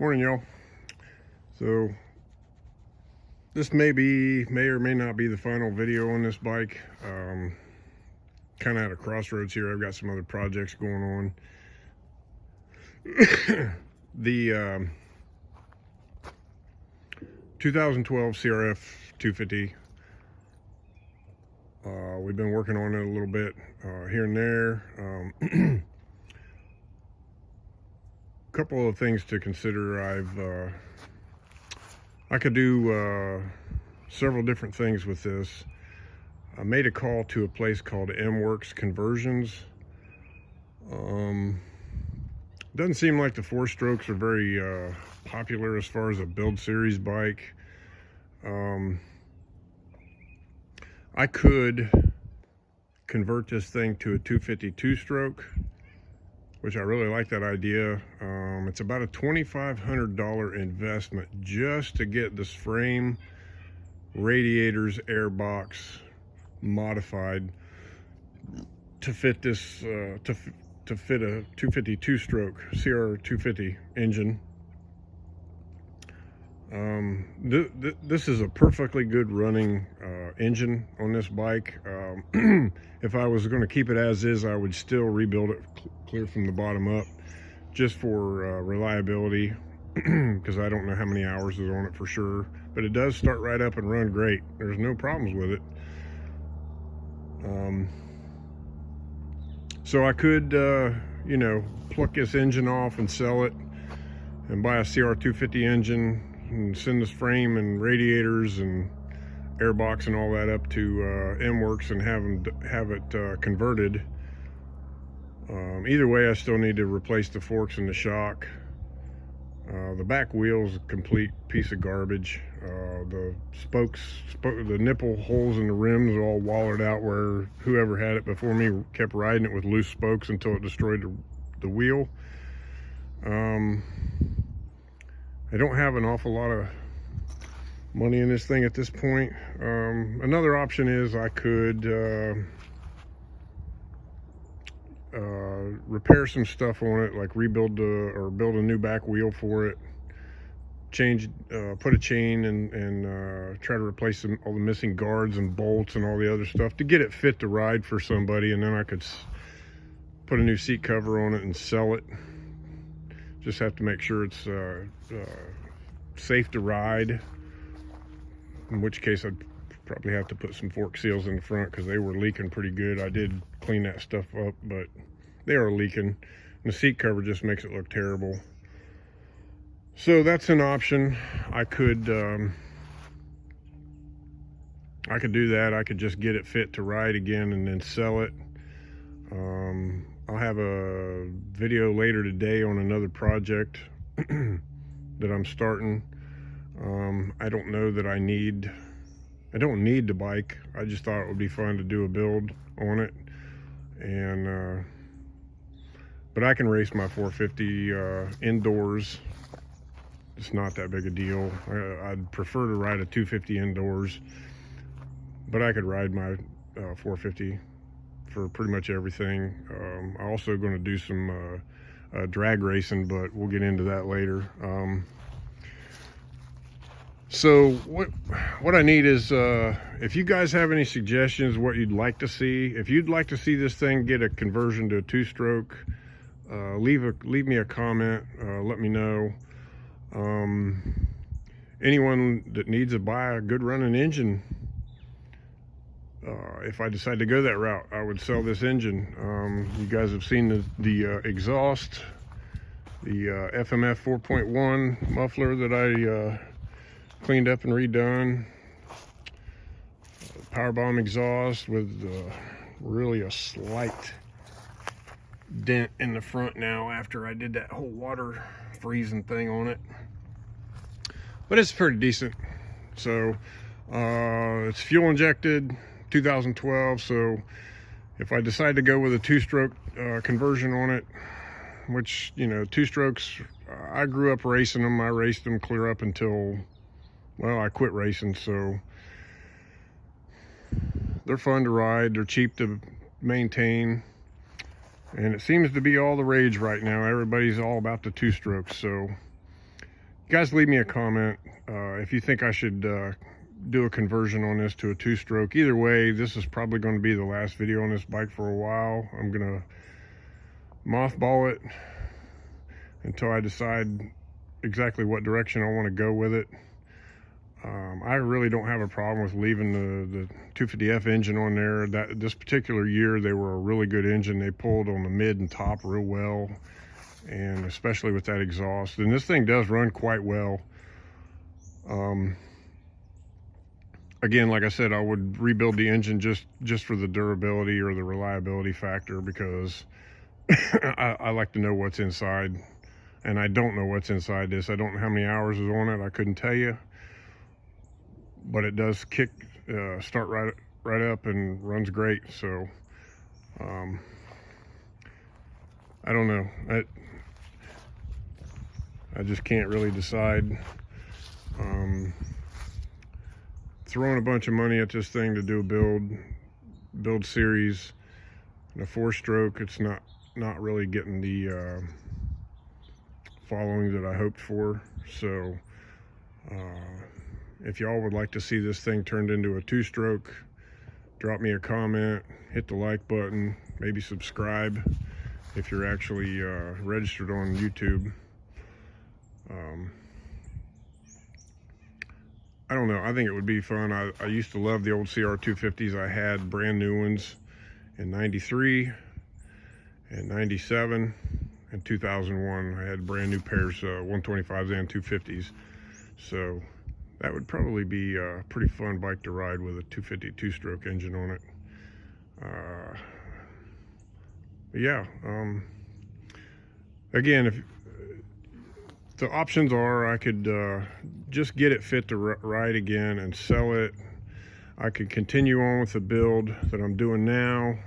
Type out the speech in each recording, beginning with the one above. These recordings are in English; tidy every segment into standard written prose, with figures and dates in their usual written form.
Morning, y'all. So this may or may not be the final video on this bike. Kind of at a crossroads here. I've got some other projects going on. The 2012 Crf250. We've been working on it a little bit here and there. Couple of things to consider. I could do several different things with this. I made a call to a place called MWorks Conversions. Doesn't seem like the 4-strokes are very popular as far as a build series bike. I could convert this thing to a 250 stroke, which I really like that idea. It's about a $2,500 investment just to get this frame, radiators, airbox modified to fit this to fit a 250 stroke CR250 engine. This is a perfectly good running engine on this bike. If I was going to keep it as is, I would still rebuild it clear from the bottom up, just for reliability, because I don't know how many hours is on it for sure, but it does start right up and run great. There's no problems with it. So I could you know, pluck this engine off and sell it and buy a CR250 engine and send this frame and radiators and airbox and all that up to MWorks and have it converted. Either way, I still need to replace the forks and the shock. The back wheel is a complete piece of garbage. The the nipple holes in the rims are all walled out, where whoever had it before me kept riding it with loose spokes until it destroyed the wheel. I don't have an awful lot of money in this thing at this point. Another option is I could repair some stuff on it, like rebuild or build a new back wheel for it, put a chain and try to replace all the missing guards and bolts and all the other stuff to get it fit to ride for somebody, and then I could put a new seat cover on it and sell it. Just have to make sure it's safe to ride, in which case I'd probably have to put some fork seals in the front, because they were leaking pretty good. I did clean that stuff up, but they are leaking. And the seat cover just makes it look terrible. So that's an option. I could do that. I could just get it fit to ride again and then sell it. I'll have a video later today on another project that I'm starting. I don't know that I don't need the bike. I just thought it would be fun to do a build on it, and but I can race my 450 indoors. It's not that big a deal. I'd prefer to ride a 250 indoors, but I could ride my 450 for pretty much everything. I'm also going to do some drag racing, but we'll get into that later. So what I need is, if you guys have any suggestions what you'd like to see, if you'd like to see this thing get a conversion to a 2-stroke, leave me a comment. Let me know. Anyone that needs to buy a good running engine, if I decide to go that route, I would sell this engine. You guys have seen the exhaust, the FMF 4.1 muffler that I cleaned up and redone. Power bomb exhaust with really a slight dent in the front now, after I did that whole water freezing thing on it, but it's pretty decent. So it's fuel injected, 2012. So if I decide to go with a 2-stroke conversion on it, which, you know, 2-strokes, I grew up racing them. I raced them clear up until, well, I quit racing. So they're fun to ride, they're cheap to maintain, and it seems to be all the rage right now. Everybody's all about the 2-strokes. So Guys, leave me a comment if you think I should do a conversion on this to a 2-stroke. Either way, this is probably going to be the last video on this bike for a while. I'm gonna mothball it until I decide exactly what direction I want to go with it. I really don't have a problem with leaving the 250F engine on there. This particular year, they were a really good engine. They pulled on the mid and top real well, and especially with that exhaust. And this thing does run quite well. Again, like I said, I would rebuild the engine just for the durability or the reliability factor, because I like to know what's inside, and I don't know what's inside this. I don't know how many hours is on it. I couldn't tell you, but it does start right up and runs great. So I don't know. I just can't really decide. Throwing a bunch of money at this thing to do a build series and a 4-stroke, it's not really getting the following that I hoped for. So if y'all would like to see this thing turned into a 2-stroke, drop me a comment, hit the like button, maybe subscribe if you're actually registered on YouTube. I don't know, I think it would be fun. I used to love the old CR250s. I had brand new ones in 93 and 97 and 2001. I had brand new pairs, 125s and 250s. So that would probably be a pretty fun bike to ride with a 250 2-stroke engine on it. But yeah, again, if the options are, I could just get it fit to ride again and sell it. I could continue on with the build that I'm doing now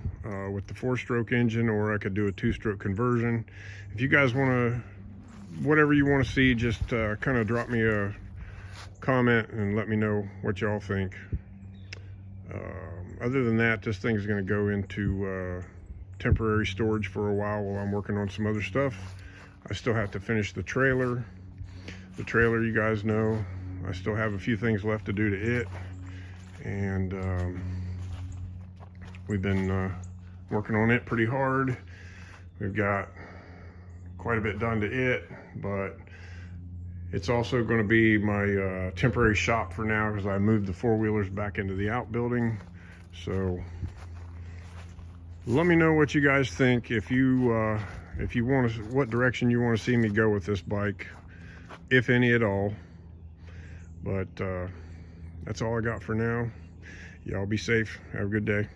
with the 4-stroke engine, or I could do a 2-stroke conversion. If you guys want to, whatever you want to see, just kind of drop me a comment and let me know what y'all think. Other than that, this thing's going to go into temporary storage for a while I'm working on some other stuff. I still have to finish the trailer. The trailer, you guys know, I still have a few things left to do to it. And we've been working on it pretty hard. We've got quite a bit done to it, but it's also going to be my temporary shop for now, because I moved the 4-wheelers back into the outbuilding. So let me know what you guys think. If you want to, what direction you want to see me go with this bike, if any at all. But that's all I got for now. Y'all be safe. Have a good day.